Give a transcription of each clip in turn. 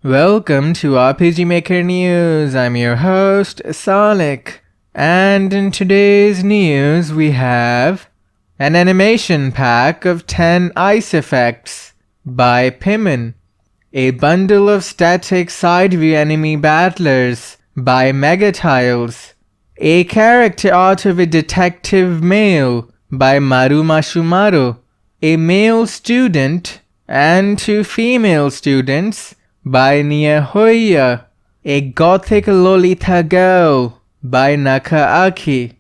Welcome to RPG Maker News. I'm your host, Sonic. And in today's news, we have an animation pack of 10 ice effects by Pimin, a bundle of static side view enemy battlers by Megatiles, a character art of a detective male by Marumashumaru, a male student and 2 female students by Niyahoya, a Gothic Lolita girl by Nakaaki,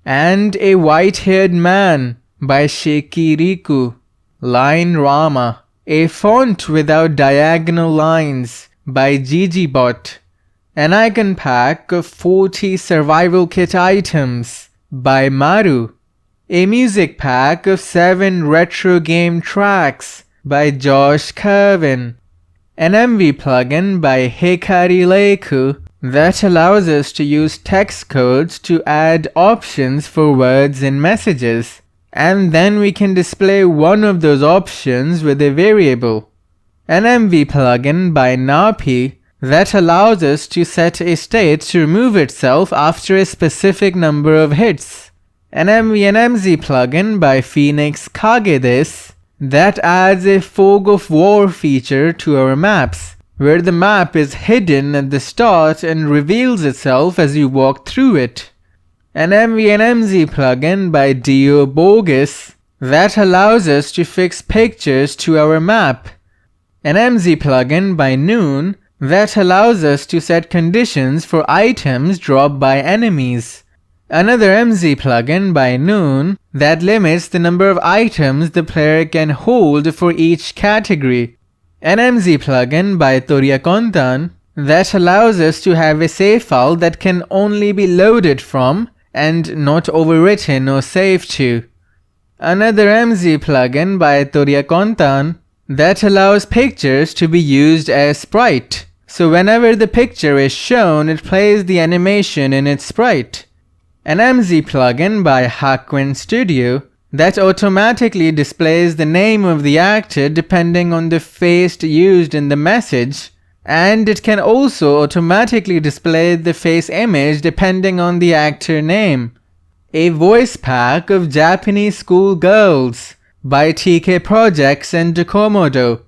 and a white-haired man by Shikiriku, Linerama, a font without diagonal lines by Gigibot, an icon pack of 40 survival kit items by Maru, a music pack of 7 retro game tracks by Josh Kerwin, an MV plugin by Hikari Leiku that allows us to use text codes to add options for words in messages, and then we can display one of those options with a variable. An MV plugin by Napi that allows us to set a state to remove itself after a specific number of hits. An MV and MZ plugin by Phoenix Kagedes that adds a fog of war feature to our maps, where the map is hidden at the start and reveals itself as you walk through it. An MV and MZ plugin by Dio Bogus that allows us to fix pictures to our map. An MZ plugin by Noon that allows us to set conditions for items dropped by enemies. Another MZ plugin by Noon that limits the number of items the player can hold for each category. An MZ plugin by Toriakontan that allows us to have a save file that can only be loaded from and not overwritten or saved to. Another MZ plugin by Toriakontan that allows pictures to be used as sprite, so whenever the picture is shown, it plays the animation in its sprite. An MZ plugin by Hakwin Studio that automatically displays the name of the actor depending on the face used in the message, and it can also automatically display the face image depending on the actor name. A voice pack of Japanese school girls by TK Projects and Docomodo.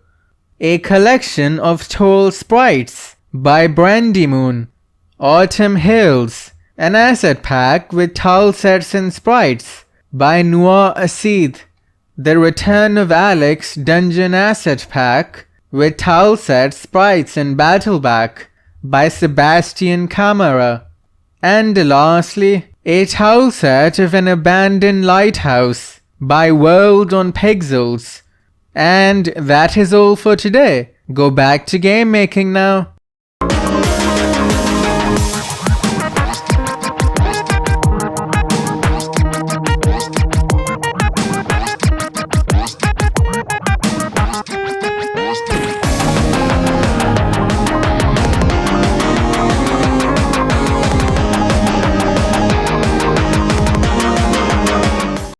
A collection of tall sprites by Brandy Moon. Autumn Hills, an asset pack with Tilesets and Sprites by Noir Acid. The Return of Alex Dungeon Asset Pack with Tilesets, Sprites and Battleback by Sebastian Camara. And lastly, a tileset of an abandoned lighthouse by World on Pixels. And that is all for today. Go back to game making now.